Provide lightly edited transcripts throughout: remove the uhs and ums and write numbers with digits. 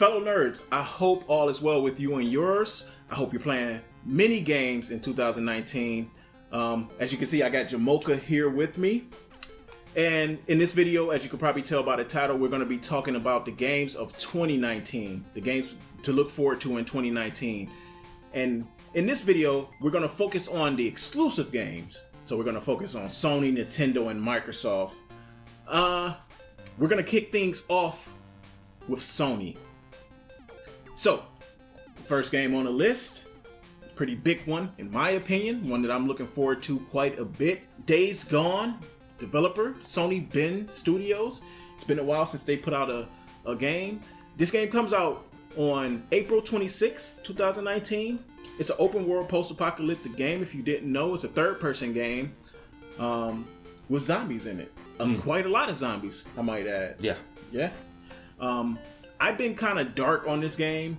fellow nerds, I hope all is well with you and yours. I hope you're playing many games in 2019. As you can see, I got Jamocha here with me. And in this video, as you can probably tell by the title, we're going to be talking about the games of 2019. The games to look forward to in 2019. And in this video, we're going to focus on the exclusive games. So we're going to focus on Sony, Nintendo, and Microsoft. We're going to kick things off with Sony. So, the first game on the list, pretty big one in my opinion, one that I'm looking forward to quite a bit. Days Gone, developer, Sony Bend Studios. It's been a while since they put out a game. This game comes out on April 26, 2019. It's an open world post-apocalyptic game. If you didn't know, it's a third-person game with zombies in it. Quite a lot of zombies, I might add. Yeah. I've been kind of dark on this game.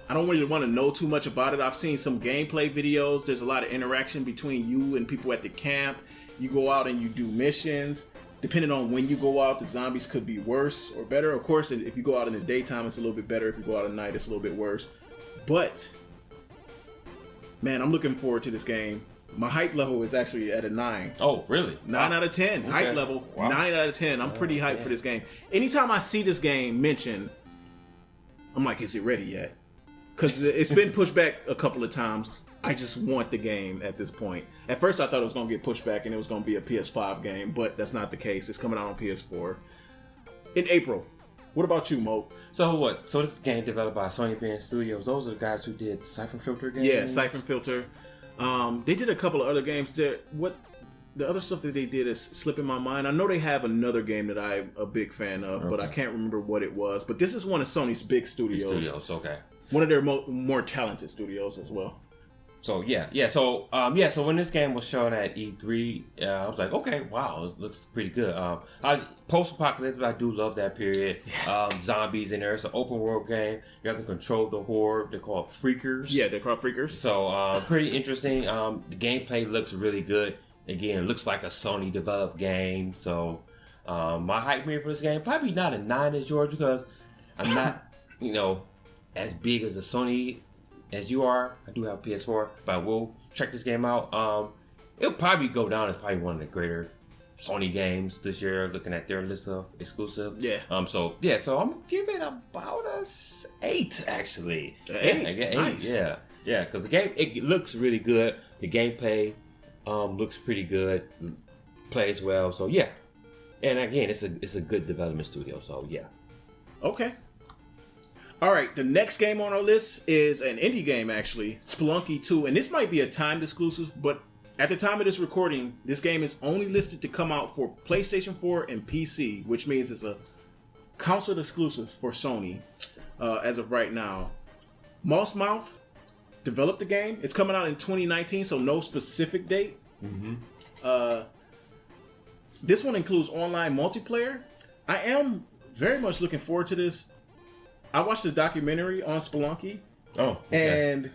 I don't really want to know too much about it. I've seen some gameplay videos. There's a lot of interaction between you and people at the camp. You go out and you do missions. Depending on when you go out, the zombies could be worse or better. Of course, if you go out in the daytime, it's a little bit better. If you go out at night, it's a little bit worse. But, man, I'm looking forward to this game. My hype level is actually at a 9. Oh, really? 9 out of 10. Okay. Hype level, wow. 9 out of 10. I'm pretty hyped for this game. Anytime I see this game mentioned, I'm like, is it ready yet? Because it's been pushed back a couple of times. I just want the game at this point. At first, I thought it was going to get pushed back and it was going to be a PS5 game, but that's not the case. It's coming out on PS4 in April. What about you, Mo? So what? So this is a game developed by Sony Bend Studios. Those are the guys who did Siphon Filter games? Yeah, Siphon Filter. They did a couple of other games. The other stuff that they did is slipping my mind. I know they have another game that I'm a big fan of, but I can't remember what it was. But this is one of Sony's big studios. Okay. One of their more talented studios as well. So so when this game was shown at E3, I was like, okay, wow, it looks pretty good. Post-apocalyptic, I do love that period. Zombies in there. It's an open world game. You have to control the horde. They're called Freakers. Yeah, they're called Freakers. So pretty interesting. The gameplay looks really good. Again, it looks like a Sony developed game. So my hype meter for this game, probably not a 9 as yours, because I'm not, as big as a Sony as you are. I do have PS4, but I will check this game out. It'll probably go down as probably one of the greater Sony games this year, looking at their list of exclusive. Yeah. So I'm gonna give it about a 8 actually. 8. Yeah, I get 8. Nice. Yeah, because the game, it looks really good. The gameplay looks pretty good, plays well. So yeah, and again, it's a good development studio. So yeah. Okay. All right, the next game on our list is an indie game, actually, Spelunky 2. And this might be a timed exclusive, but at the time of this recording, this game is only listed to come out for PlayStation 4 and PC, which means it's a console exclusive for Sony as of right now. Mossmouth developed the game. It's coming out in 2019, so no specific date. This one includes online multiplayer. I am very much looking forward to this. I watched the documentary on Spelunky. Oh, okay. And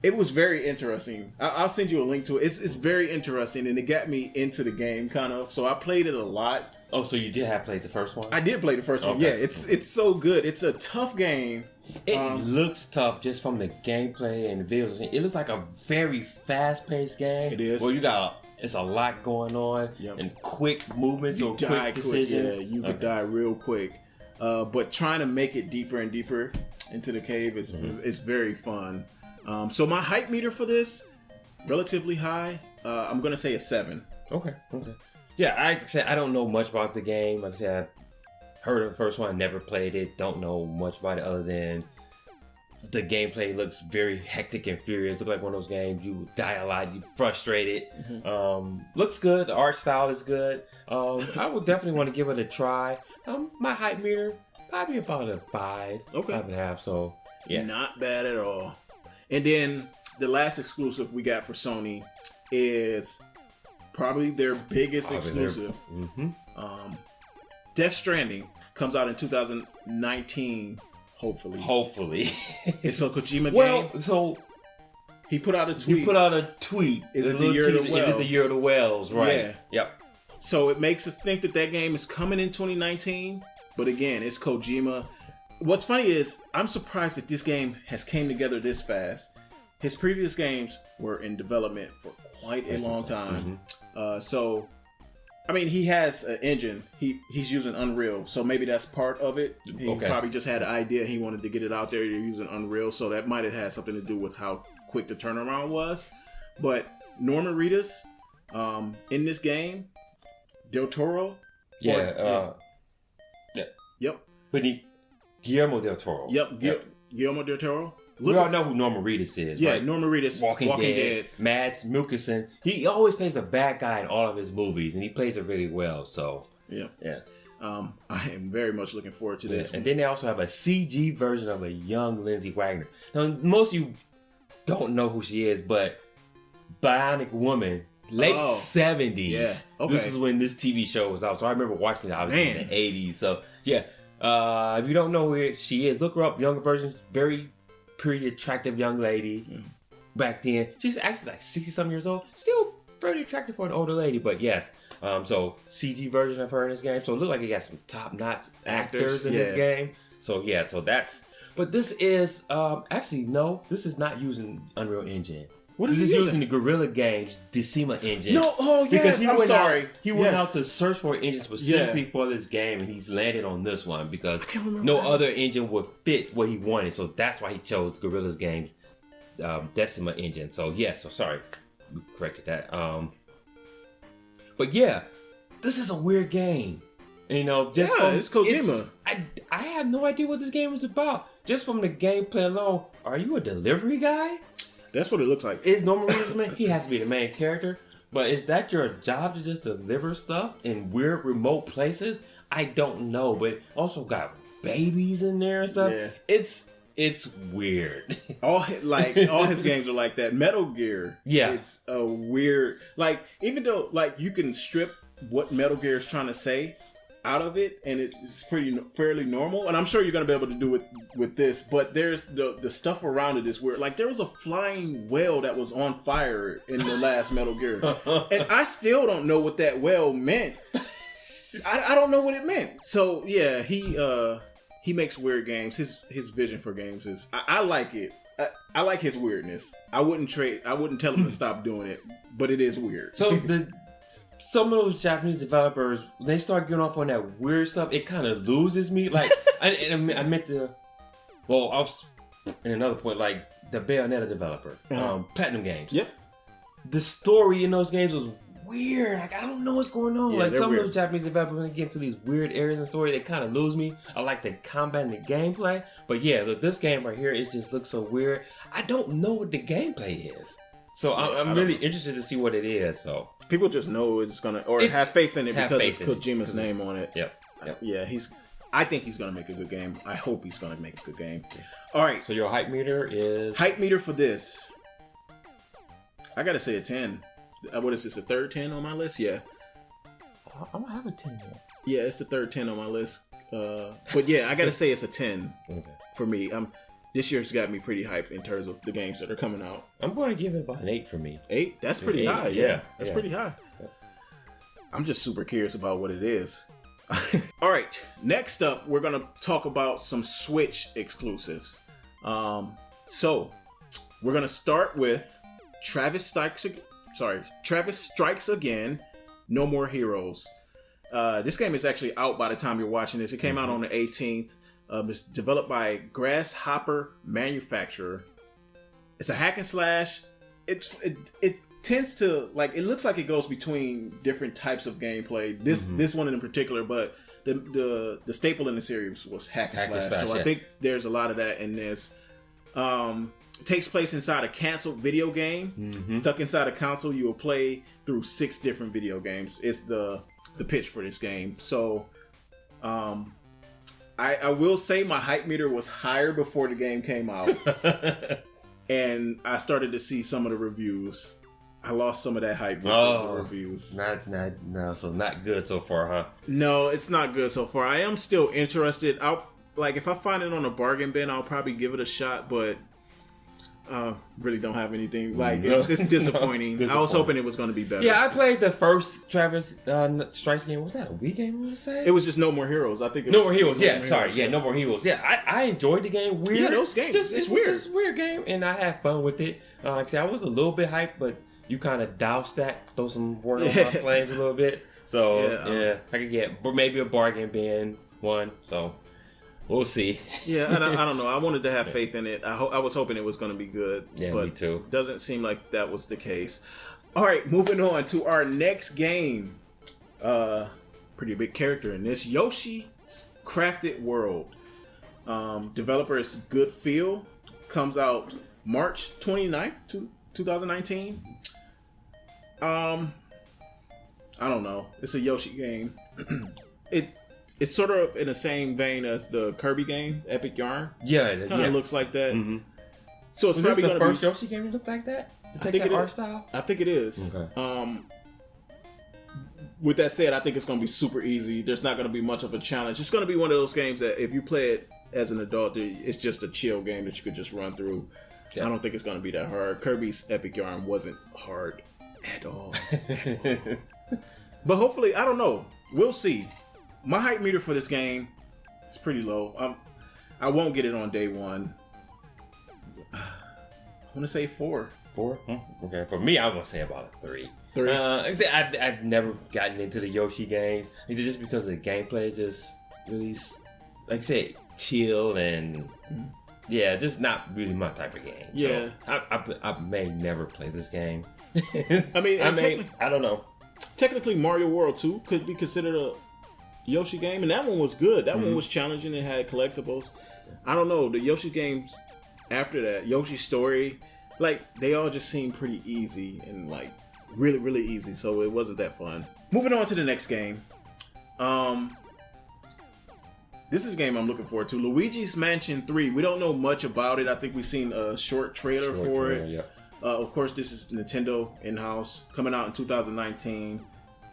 it was very interesting. I'll send you a link to it. It's very interesting, and it got me into the game, kind of. So I played it a lot. Oh, so you did have played the first one? I did play the first one. Yeah, it's so good. It's a tough game. It looks tough just from the gameplay and the visuals. It looks like a very fast-paced game. It is. Well, it's a lot going on and quick movements or quick decisions. Yeah, you could die real quick. But trying to make it deeper and deeper into the cave is very fun. So my hype meter for this, relatively high. I'm going to say a 7. Okay. Yeah, like I said, I don't know much about the game. Like I said, I heard of the first one, never played it, don't know much about it other than the gameplay looks very hectic and furious. Looks like one of those games you die a lot, you frustrated. Looks good. The art style is good. I would definitely want to give it a try. My hype meter probably about a 5. Okay. 5.5. So yeah, not bad at all. And then the last exclusive we got for Sony is probably their biggest exclusive. Death Stranding comes out in 2019. Hopefully. It's a Kojima game. Well, so he put out a tweet. Is it the year of the whale? Is it the year of the whales? Right. Yeah. Yep. So it makes us think that game is coming in 2019. But again, it's Kojima. What's funny is I'm surprised that this game has came together this fast. His previous games were in development for quite a long time. So, I mean, he has an engine. He's using Unreal, so maybe that's part of it. He probably just had an idea. He wanted to get it out there. You're using Unreal, so that might have had something to do with how quick the turnaround was. But Norman Reedus, in this game, Del Toro. Yep. Guillermo del Toro. Yep. Guillermo del Toro. We all know who Norman Reedus is, yeah, right? Norman Reedus, Walking Dead. Mads Mikkelsen. He always plays a bad guy in all of his movies, and he plays it really well. So yeah. I am very much looking forward to this. And then they also have a CG version of a young Lindsay Wagner. Now, most of you don't know who she is, but Bionic Woman, late 70s. Yeah. Okay. This is when this TV show was out. So I remember watching it obviously in the 80s. So yeah. If you don't know who she is, look her up. Younger version, very pretty, attractive young lady. Back then, she's actually like 60-something years old. Still pretty attractive for an older lady, but yes. So CG version of her in this game. So it looked like he got some top-notch actors in this game. So yeah, so that's. But this is actually no. This is not using Unreal Engine. What is he he using? The Guerrilla Games Decima engine. No, oh yes, because he went sorry. He went out to search for an engine specifically for this game, and he's landed on this one because no other engine would fit what he wanted. So that's why he chose Guerrilla Games Decima engine. So yeah, so sorry, we corrected that. But yeah, this is a weird game. And, you know, just from it's Kojima. I had no idea what this game was about. Just from the gameplay alone, are you a delivery guy? That's what it looks like. Is Norman Reedus man? He has to be the main character. But is that your job to just deliver stuff in weird remote places? I don't know. But also got babies in there and stuff. Yeah. It's weird. all his games are like that. Metal Gear. Yeah. It's a weird, like, even though like you can strip what Metal Gear is trying to say out of it, and it's fairly normal, and I'm sure you're gonna be able to do it with this, but there's the stuff around it is weird. Like there was a flying whale that was on fire in the last Metal Gear, and I still don't know what that whale meant. I don't know what it meant. So yeah, he makes weird games. His vision for games is I like it. I like his weirdness. I wouldn't tell him to stop doing it, but it is weird. So some of those Japanese developers, when they start getting off on that weird stuff, it kind of loses me. Like, I meant to. Well, I was in another point, like the Bayonetta developer, Platinum Games. Yep. The story in those games was weird. Like, I don't know what's going on. Yeah, like some weird. of those Japanese developers, when they get into these weird areas in the story, they kind of lose me. I like the combat and the gameplay, but yeah, look, this game right here, it just looks so weird. I don't know what the gameplay is. So I'm really interested to see what it is. So people just know it's gonna, or have faith in it because it's Kojima's name on it. Yep. Yeah, I think he's gonna make a good game. I hope he's gonna make a good game. All right. So your hype meter is hype meter for this. I gotta say a 10. What is this? A third 10 on my list? Yeah. I don't have a 10 yet. Yeah, it's the third 10 on my list. But yeah, I gotta say it's a 10 for me. This year's got me pretty hyped in terms of the games that are coming out. I'm going to give it about an 8 for me. 8? That's pretty high. Yeah. That's pretty high. Yeah. I'm just super curious about what it is. All right. Next up, we're going to talk about some Switch exclusives. So we're going to start with Travis Strikes Again, No More Heroes. This game is actually out by the time you're watching this. It came out on the 18th. It's developed by Grasshopper Manufacturer. It's a hack and slash. It tends to, like, it looks like it goes between different types of gameplay. This one in particular, but the staple in the series was hack and slash. So I think there's a lot of that in this. It takes place inside a canceled video game. Stuck inside a console, you will play through 6 different video games. It's the pitch for this game. So I will say my hype meter was higher before the game came out. And I started to see some of the reviews. I lost some of that hype meter in the reviews. So not good so far, huh? No, it's not good so far. I am still interested. If I find it on a bargain bin, I'll probably give it a shot, but Really don't have anything. Like, it's disappointing. I was hoping it was going to be better. Yeah, I played the first Travis Strikes game. Was that a Wii game, I want to say? It was just No More Heroes. I think No More Heroes. Yeah, sorry. Yeah, No More Heroes. Yeah, I enjoyed the game. Weird. Yeah, those games. It's weird. It's a weird game, and I had fun with it. Like I said, I was a little bit hyped, but you kind of douse that, throw some word on my flames a little bit. So, yeah, I could get maybe a bargain bin one. So, we'll see. Yeah, and I don't know. I wanted to have faith in it. I was hoping it was going to be good. Yeah, but me too. Doesn't seem like that was the case. All right, moving on to our next game. Pretty big character in this. Yoshi Crafted World. Developer is Good Feel. Comes out March 29th, 2019. I don't know. It's a Yoshi game. It's sort of in the same vein as the Kirby game, Epic Yarn. Yeah, Kind of looks like that. Mm-hmm. So it's Was probably this the going to first Yoshi game to look like that? To take think that it art is. style? I think it is. Okay. With that said, I think it's going to be super easy. There's not going to be much of a challenge. It's going to be one of those games that if you play it as an adult, it's just a chill game that you could just run through. Yeah. I don't think it's going to be that hard. Kirby's Epic Yarn wasn't hard at all. But hopefully, I don't know. We'll see. My hype meter for this game is pretty low. I won't get it on day one. I want to say 4. 4? Okay. For me, I'm going to say about a 3. 3? I've never gotten into the Yoshi games. Is it just because the gameplay is just really, like I said, chill and yeah, just not really my type of game. Yeah. So I may never play this game. I mean, I don't know. Technically, Mario World 2 could be considered a Yoshi game, and that one was good. That one was challenging and had collectibles. I don't know. The Yoshi games after that, Yoshi Story, like, they all just seem pretty easy and, like, really, really easy, so it wasn't that fun. Moving on to the next game. This is a game I'm looking forward to. Luigi's Mansion 3. We don't know much about it. I think we've seen a short trailer for it. Yeah. Of course, this is Nintendo in-house, coming out in 2019.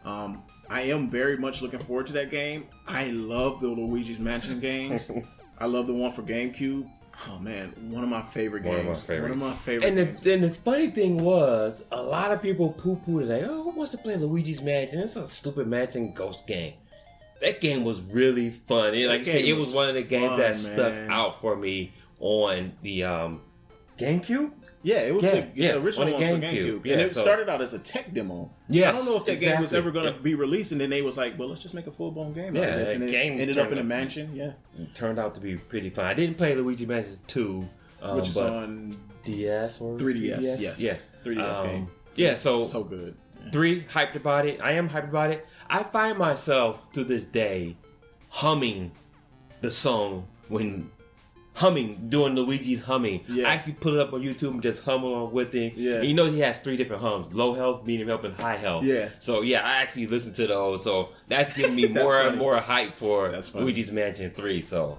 I am very much looking forward to that game. I love the Luigi's Mansion games. I love the one for GameCube. Oh man, one of my favorite games. One of my favorite games. And the funny thing was, a lot of people poo-pooed like, oh, who wants to play Luigi's Mansion? It's a stupid mansion ghost game. That game was really fun. And like I said, it was one of the games that stuck out for me on the GameCube. Yeah, it was the original one for GameCube. Yeah, and it started out as a tech demo. Yes, I don't know if that game was ever going to be released, and then they was like, well, let's just make a full-blown game out of this. And it ended up in a mansion, It turned out to be pretty fun. I didn't play Luigi Mansion 2. Which is on DS or 3DS. Yes. Yeah. 3DS game. Yeah, so good. Yeah. 3, hyped about it. I am hyped about it. I find myself, to this day, humming the song doing Luigi's humming. Yeah. I actually put it up on YouTube and just hum along with it. Yeah. And you know he has 3 different hums: low health, medium health, and high health. Yeah. So yeah, I actually listened to those. So that's giving me more hype for Luigi's Mansion 3. So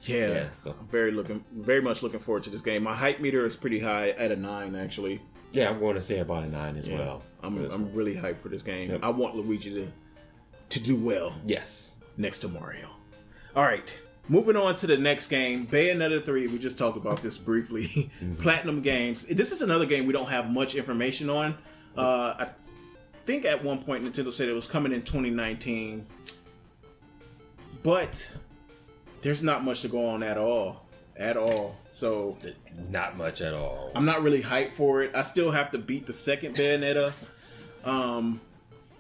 yeah, so I'm very much looking forward to this game. My hype meter is pretty high at a 9 actually. Yeah, I'm going to say about a 9 as well. I'm really hyped for this game. Yep. I want Luigi to do well. Yes. Next to Mario. All right. Moving on to the next game, Bayonetta 3. We just talked about this briefly. Platinum Games. This is another game we don't have much information on. I think at one point Nintendo said it was coming in 2019. But there's not much to go on at all. So not much at all. I'm not really hyped for it. I still have to beat the second Bayonetta.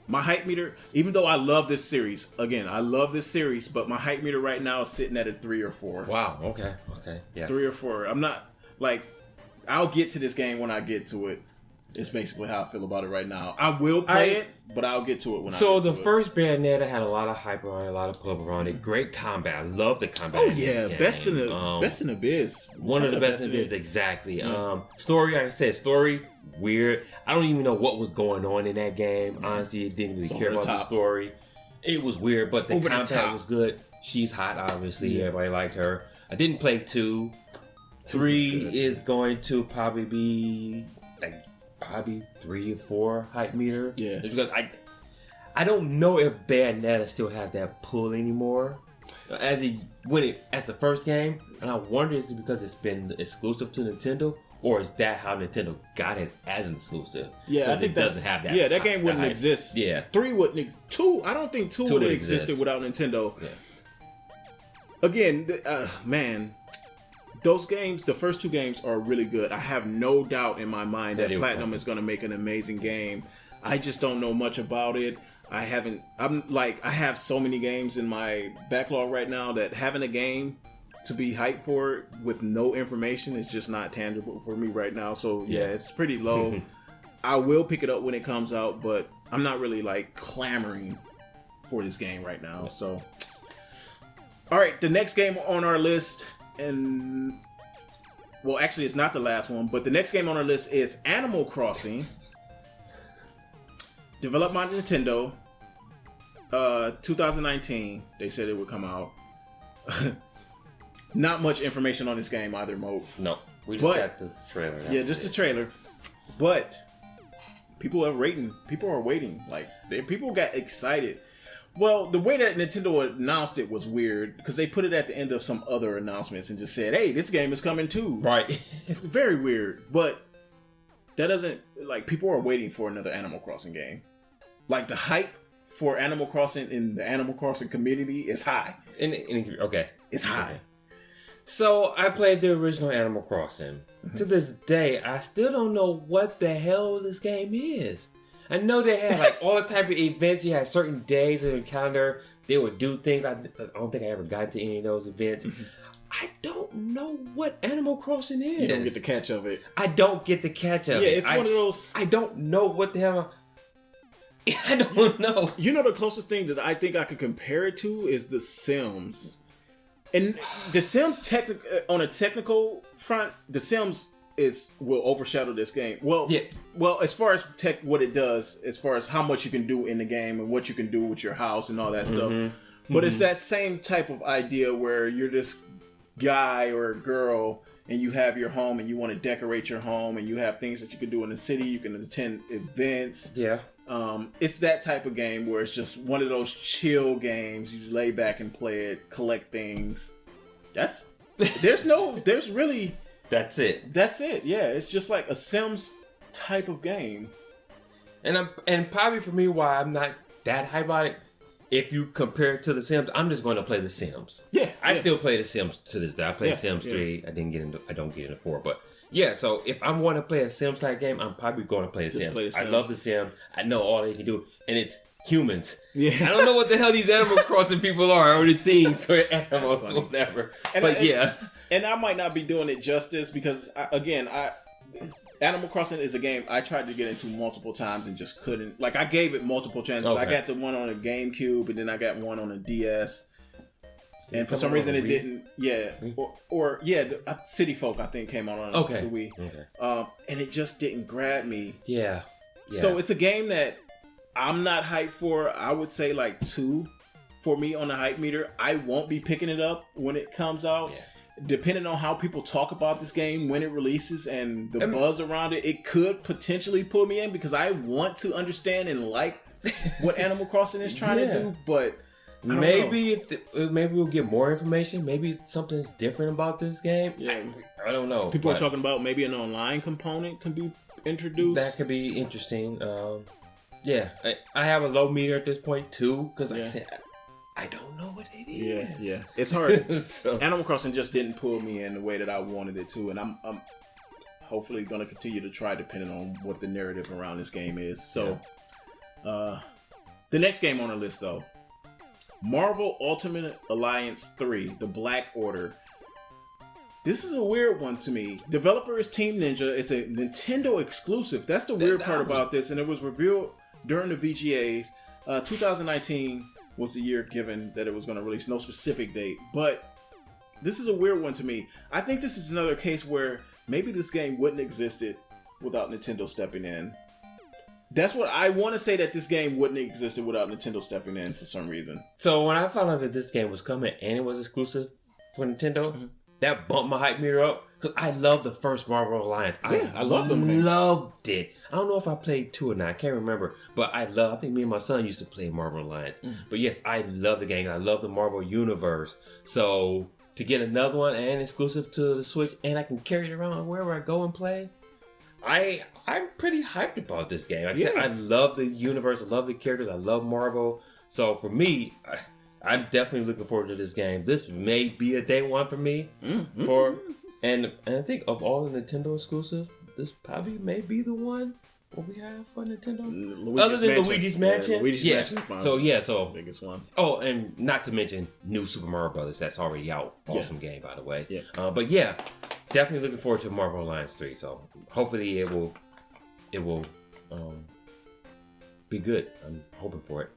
My hype meter, even though I love this series, but my hype meter right now is sitting at a 3 or 4. Wow. Okay. Yeah. 3 or 4. I'm not like, I'll get to this game when I get to it. It's basically how I feel about it right now. I will play it, but I'll get to it when I get to it. So the first Bayonetta had a lot of hype around it, a lot of pub around it. Great combat. I love the combat. Oh yeah, best in the biz. One of the best in the biz, exactly. Yeah. Story, like I said, weird. I don't even know what was going on in that game. Honestly, didn't really care about the story. It was weird, but the combat was good. She's hot, obviously. Yeah. Everybody liked her. I didn't play 2. 3 is going to probably be probably 3 or 4 hype meter. Yeah. It's because I don't know if Bayonetta still has that pull anymore as the first game, and I wonder is it because it's been exclusive to Nintendo, or is that how Nintendo got it as an exclusive? Yeah, I think it doesn't have that. Yeah, that game wouldn't exist. Yeah, 3 wouldn't. 2, I don't think 2 would have existed without Nintendo. Yeah. Again, man, those games, the first 2 games are really good. I have no doubt in my mind that Platinum is going to make an amazing game. I just don't know much about it. I have so many games in my backlog right now that having a game to be hyped for with no information is just not tangible for me right now. So yeah, it's pretty low. I will pick it up when it comes out, but I'm not really like clamoring for this game right now. So, all right, the next game on our list, and well, actually, it's not the last one, but the next game on our list is Animal Crossing, developed by Nintendo. 2019, they said it would come out. Not much information on this game either, Mo. No, we just got the trailer. Yeah, just the trailer. But people are waiting. People are waiting. Like people got excited. Well, the way that Nintendo announced it was weird because they put it at the end of some other announcements and just said, "Hey, this game is coming too." Right. It's very weird, but that doesn't like people are waiting for another Animal Crossing game. Like the hype for Animal Crossing in the Animal Crossing community is high. Okay, it's high. So I played the original Animal Crossing. To this day, I still don't know what the hell this game is. I know they had like all type of events. You had certain days in the calendar. They would do things. I don't think I ever got to any of those events. I don't know what Animal Crossing is. You don't get the catch of it. I don't get the catch of it. Yeah, it's one of those. I don't know what the hell. I don't know. You know, the closest thing that I think I could compare it to is The Sims. And The Sims, on a technical front, The Sims will overshadow this game. Well, yeah. Well, as far as what it does, as far as how much you can do in the game and what you can do with your house and all that stuff. But it's that same type of idea where you're this guy or girl and you have your home and you want to decorate your home and you have things that you can do in the city. You can attend events. Yeah. It's that type of game where it's just one of those chill games. You lay back and play it, collect things. That's it. That's it. Yeah, it's just like a Sims type of game. And probably for me, why I'm not that high about it. If you compare it to The Sims, I'm just going to play The Sims. Yeah, I still play The Sims to this day. I played Sims 3. I don't get into 4, but. Yeah, so if I'm going to play a Sims type game, I'm probably going to play The Sims. I love The Sims. I know all they can do, and it's humans. Yeah. I don't know what the hell these Animal Crossing people are, or the things, or animals, or whatever. And I might not be doing it justice because, Animal Crossing is a game I tried to get into multiple times and just couldn't. Like, I gave it multiple chances. Okay. I got the one on a GameCube, and then I got one on a DS. And for some reason it didn't. Yeah. City Folk I think came on the Wii. Okay. And it just didn't grab me. Yeah. So it's a game that I'm not hyped for. I would say like 2 for me on the hype meter. I won't be picking it up when it comes out. Yeah. Depending on how people talk about this game when it releases and the buzz around it, it could potentially pull me in because I want to understand and like what Animal Crossing is trying to do, but maybe we'll get more information. Maybe something's different about this game. Yeah, I don't know. People are talking about maybe an online component can be introduced. That could be interesting. I have a low meter at this point too because like I said, I don't know what it is. Yeah, it's hard. So. Animal Crossing just didn't pull me in the way that I wanted it to, and I'm hopefully going to continue to try depending on what the narrative around this game is. So, the next game on the list though. Marvel Ultimate Alliance 3, The Black Order. This is a weird one to me. Developer is Team Ninja. It's a Nintendo exclusive. That's the weird part about this, and it was revealed during the VGAs. 2019 was the year given that it was going to release. No specific date, but this is a weird one to me. I think this is another case where maybe this game wouldn't have existed without Nintendo stepping in. That's what I want to say, that this game wouldn't have existed without Nintendo stepping in for some reason. So when I found out that this game was coming and it was exclusive for Nintendo, that bumped my hype meter up because I love the first Marvel Alliance. I love them. Loved it. I don't know if I played 2 or not. I can't remember. But I think me and my son used to play Marvel Alliance. But yes, I love the game. I love the Marvel universe. So to get another one and exclusive to the Switch, and I can carry it around wherever I go and play. I'm pretty hyped about this game. Like I said, I love the universe, I love the characters, I love Marvel. So for me, I'm definitely looking forward to this game. This may be a day one for me. And I think of all the Nintendo exclusives, this probably may be the one what we have for Nintendo. Other than Luigi's Mansion. Luigi's Mansion is so biggest one. Oh, and not to mention New Super Mario Brothers. That's already out. Awesome game, by the way. Yeah. But yeah, definitely looking forward to Marvel Alliance 3. So hopefully it will be good. I'm hoping for it.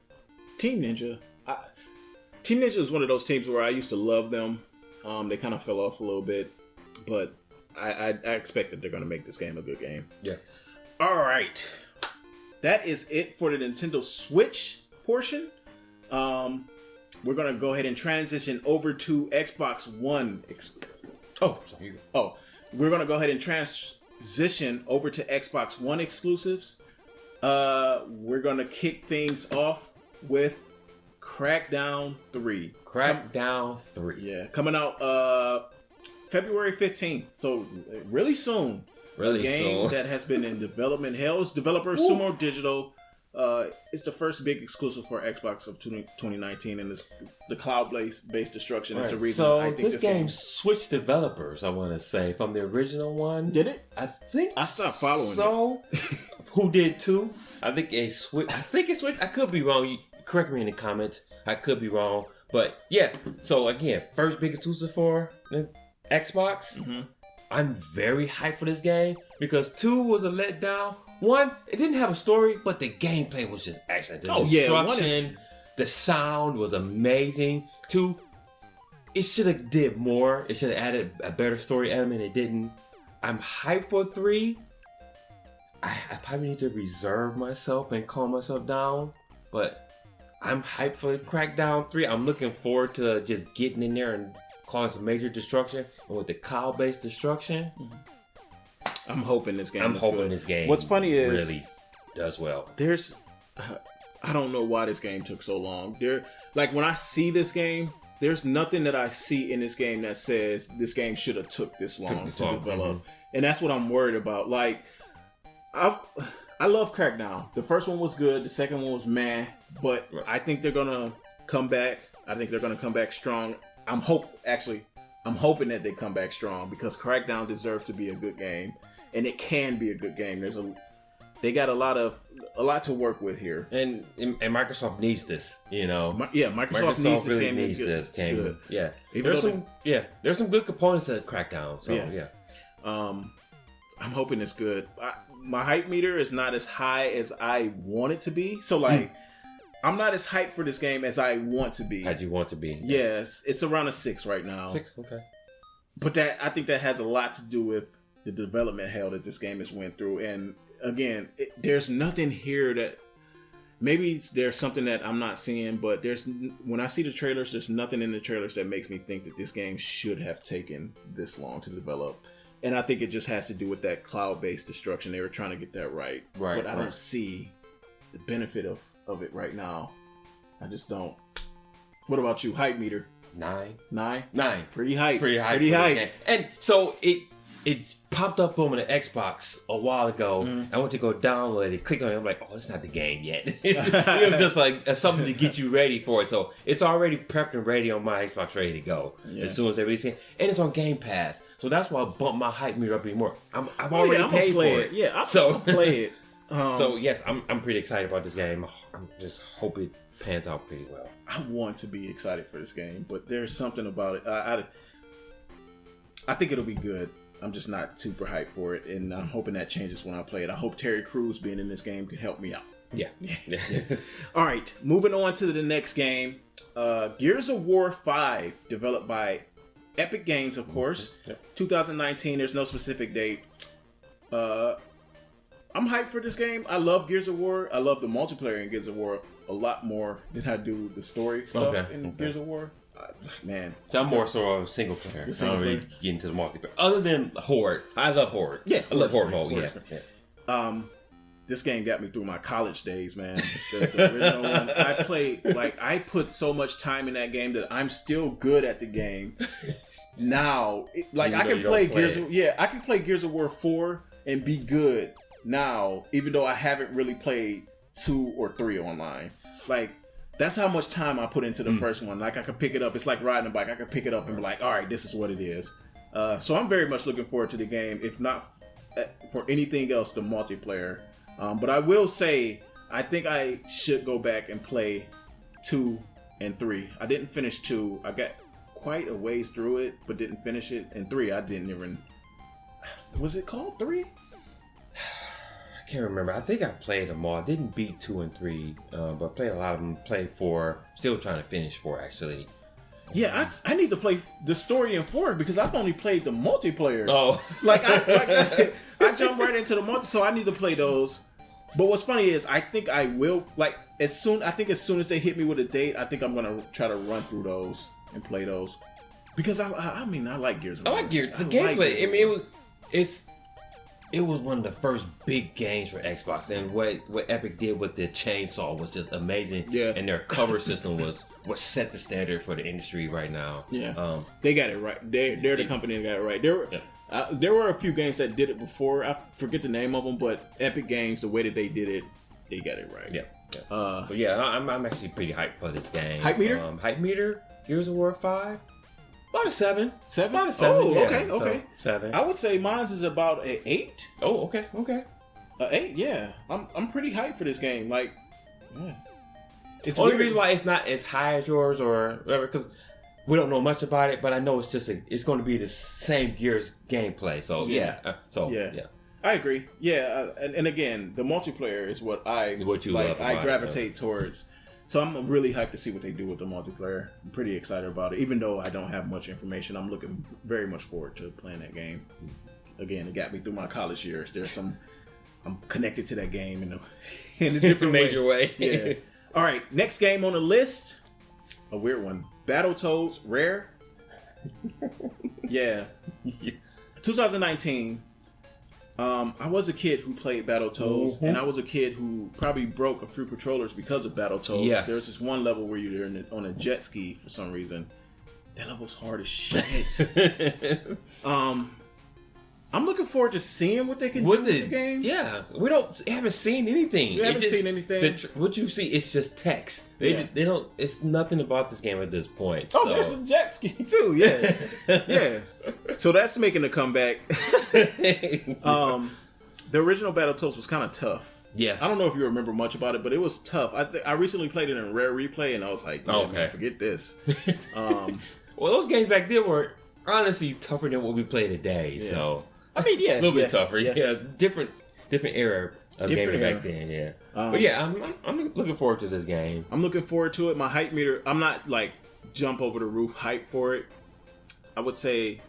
Team Ninja. Team Ninja is one of those teams where I used to love them. They kind of fell off a little bit, but I expect that they're going to make this game a good game. Yeah. All right. That is it for the Nintendo Switch portion. We're going to go ahead and transition over to Xbox One. We're going to go ahead and transition over to Xbox One exclusives. We're going to kick things off with Crackdown 3. Crackdown 3. Yeah, coming out February 15th. So really soon. Really a game soon. that has been in development hell. Its developer Sumo Digital. It's the first big exclusive for Xbox of 2019, and it's the cloud-based destruction is the reason so I think this game switched developers, I want to say, from the original one. Did it? I think I stopped following so. Who did too? I think it switched. I could be wrong. You correct me in the comments. I could be wrong. But yeah, so again, first big exclusive for the Xbox. Mm-hmm. I'm very hyped for this game because 2 was a letdown. 1, it didn't have a story, but the gameplay was just excellent. The destruction, the sound was amazing. 2, it should have did more. It should have added a better story element. It didn't. I'm hyped for 3. I probably need to reserve myself and calm myself down, but I'm hyped for Crackdown 3. I'm looking forward to just getting in there and causing some major destruction, and with the cloud-based destruction, I'm hoping this game. This game. What's funny is really does well. There's, I don't know why this game took so long. Like when I see this game, there's nothing that I see in this game that says this game should have took this long to develop, and that's what I'm worried about. Like, I love Crackdown. The first one was good. The second one was meh, but I think they're gonna come back. I think they're gonna come back strong. I'm hoping that they come back strong because Crackdown deserves to be a good game, and it can be a good game. They got a lot to work with here, and Microsoft needs this. You know, Microsoft needs really this game. Needs this game. Good. Yeah, there's some good components to Crackdown. So yeah. I'm hoping it's good. My hype meter is not as high as I want it to be. So like. I'm not as hyped for this game as I want to be. As you want to be. Yes, it's around a 6 right now. 6, okay. But I think that has a lot to do with the development hell that this game has went through. And again, there's nothing here that maybe there's something that I'm not seeing. But when I see the trailers, there's nothing in the trailers that makes me think that this game should have taken this long to develop. And I think it just has to do with that cloud-based destruction. They were trying to get that right. But I don't see the benefit of it right now. I just don't. What about you? Hype meter? 9. 9? 9. Pretty hype. Pretty hype. And so it popped up on the Xbox a while ago. Mm-hmm. I went to go download it, click on it. I'm like, oh, it's not the game yet. It was just like something to get you ready for it. So it's already prepped and ready on my Xbox, ready to go as soon as everybody's in. And it's on Game Pass. So that's why I bumped my hype meter up even more. I've already paid for it. Yeah, I'll play it. So yes, I'm pretty excited about this game. I just hope it pans out pretty well. I want to be excited for this game, but there's something about it. I think it'll be good. I'm just not super hyped for it, and I'm hoping that changes when I play it. I hope Terry Crews being in this game can help me out. Yeah. All right, moving on to the next game, Gears of War 5, developed by Epic Games, of course. Yep. 2019. There's no specific date. I'm hyped for this game. I love Gears of War. I love the multiplayer in Gears of War a lot more than I do the story stuff in Gears of War. Man. So I'm more sort of single player. I don't really get into the multiplayer. Other than Horde. I love Horde. Yeah. I love Horde mode. Yeah. this game got me through my college days, man. The original one. I put so much time in that game that I'm still good at the game. Now, I can play I can play Gears of War 4 and be good now, even though I haven't really played 2 or 3 online. Like, that's how much time I put into the first one. Like, I could pick it up. It's like riding a bike. I could pick it up and be like, all right, this is what it is. So I'm very much looking forward to the game, if not for anything else, the multiplayer. But I will say, I think I should go back and play 2 and 3. I didn't finish 2. I got quite a ways through it, but didn't finish it. And 3, I didn't even... Was it called 3? I can't remember. I think I played them all. I didn't beat 2 and 3, but played a lot of them. Played 4. Still trying to finish 4, actually. Yeah, I need to play the story in 4 because I've only played the multiplayer. Oh. I jumped right into the multi, so I need to play those. But what's funny is I think I will, as soon as they hit me with a date, I think I'm going to try to run through those and play those. Because I like Gears of War. I like Gears. The gameplay, it was one of the first big games for Xbox, and what Epic did with the chainsaw was just amazing. Yeah. And their cover system was what set the standard for the industry right now. Yeah. They got it right. They're the company that got it right. There were a few games that did it before. I forget the name of them, but Epic Games, the way that they did it, they got it right. Yeah. But yeah, I'm actually pretty hyped for this game. Hype meter? Hype meter. Gears of War 5. About a 7. 7? About a 7. Oh, yeah. okay. So, 7. I would say mine's is about an 8. Oh, okay. 8, yeah. I'm pretty hyped for this game. Like, yeah. It's only reason why it's not as high as yours or whatever, because we don't know much about it, but I know it's going to be the same Gears gameplay. So yeah. I agree. Yeah, and again, the multiplayer is what you love. I gravitate towards. So I'm really hyped to see what they do with the multiplayer. I'm pretty excited about it. Even though I don't have much information, I'm looking very much forward to playing that game. Again, it got me through my college years. I'm connected to that game in a different major way. Yeah. All right, next game on the list, a weird one. Battletoads Rare. Yeah. 2019. I was a kid who played Battletoads, and I was a kid who probably broke a few controllers because of Battletoads. Yes. There's this one level where you're on a jet ski for some reason. That level's hard as shit. I'm looking forward to seeing what they can do with the game. Yeah, we haven't seen anything. What you see, it's just text. They don't. It's nothing about this game at this point. Oh, there's a jet ski too. Yeah, yeah. So that's making a comeback. The original Battletoads was kind of tough. Yeah, I don't know if you remember much about it, but it was tough. I recently played it in Rare Replay, and I was like, man, forget this. Well, those games back then were honestly tougher than what we play today. Yeah. So. I mean, yeah, a little bit tougher. Yeah, different era of gaming back then. Yeah, but yeah, I'm looking forward to this game. I'm looking forward to it. My hype meter, I'm not like jump over the roof hype for it. I would say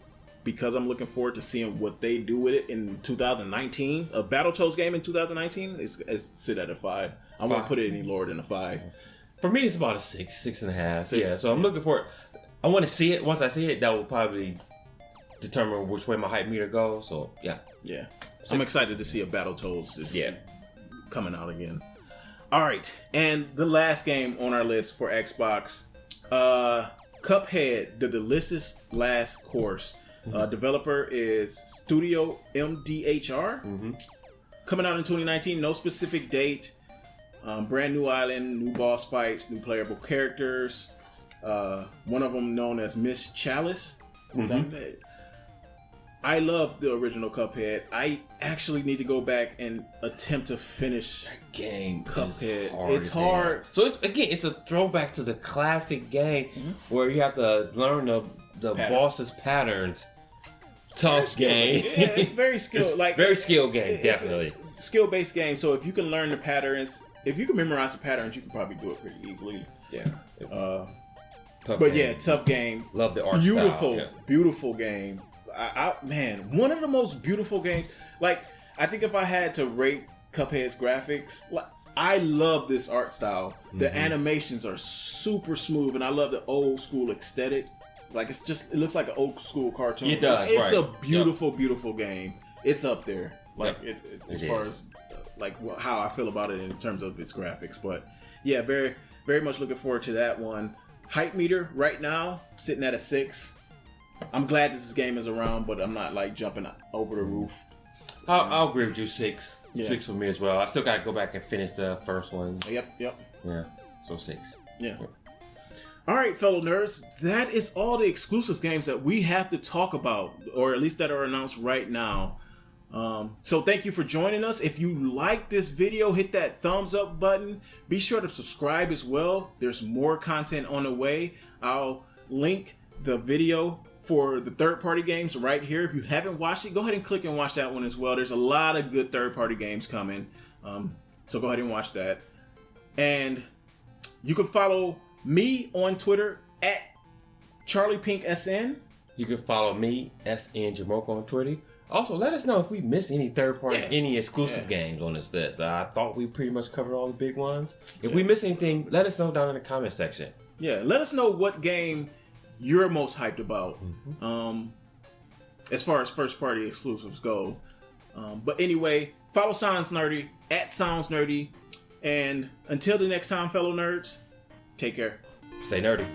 because I'm looking forward to seeing what they do with it in 2019. A Battletoads game in 2019 is sit at a 5. I won't put it any lower than a 5. For me, it's about a 6.5. Yeah, so I'm looking for it. I want to see it. Once I see it, that will probably determine which way my hype meter goes. So yeah. I'm excited to see a Battletoads is coming out again. All right, and the last game on our list for Xbox, Cuphead: The Delicious Last Course. Developer is Studio MDHR. Coming out in 2019. No specific date. Brand new island, new boss fights, new playable characters. One of them known as Miss Chalice. I love the original Cuphead. I actually need to go back and attempt to finish that game. Cuphead. It's hard. So it's a throwback to the classic game where you have to learn the boss's patterns. Tough game. Yeah, it's very skilled. Very skilled game, definitely. Skill-based game. So if you can learn the patterns, if you can memorize the patterns, you can probably do it pretty easily. Yeah. Tough game. Love the art style. Beautiful game. Man, one of the most beautiful games. Like, I think if I had to rate Cuphead's graphics, I love this art style. The animations are super smooth, and I love the old school aesthetic. Like, it looks like an old school cartoon. It does. It's a beautiful, beautiful game. It's up there. Like, as far as how I feel about it in terms of its graphics. But yeah, very very much looking forward to that one. Hype meter right now sitting at a 6. I'm glad that this game is around, but I'm not like jumping over the roof. I'll agree with you. 6. Yeah. 6 for me as well. I still got to go back and finish the first one. Yep. Yeah. So 6. Yeah. All right, fellow nerds, that is all the exclusive games that we have to talk about, or at least that are announced right now. So thank you for joining us. If you like this video, hit that thumbs up button. Be sure to subscribe as well. There's more content on the way. I'll link the video for the third-party games right here. If you haven't watched it, go ahead and click and watch that one as well. There's a lot of good third-party games coming. So go ahead and watch that. And you can follow me on Twitter at CharliePinkSN. You can follow me, SN Jamoke, on Twitter. Also, let us know if we missed any third-party, any exclusive games on this list. I thought we pretty much covered all the big ones. If we missed anything, let us know down in the comment section. Yeah, let us know what game you're most hyped about, as far as first-party exclusives go. But anyway, follow Sounds Nerdy at Sounds Nerdy. And until the next time, fellow nerds, take care. Stay nerdy.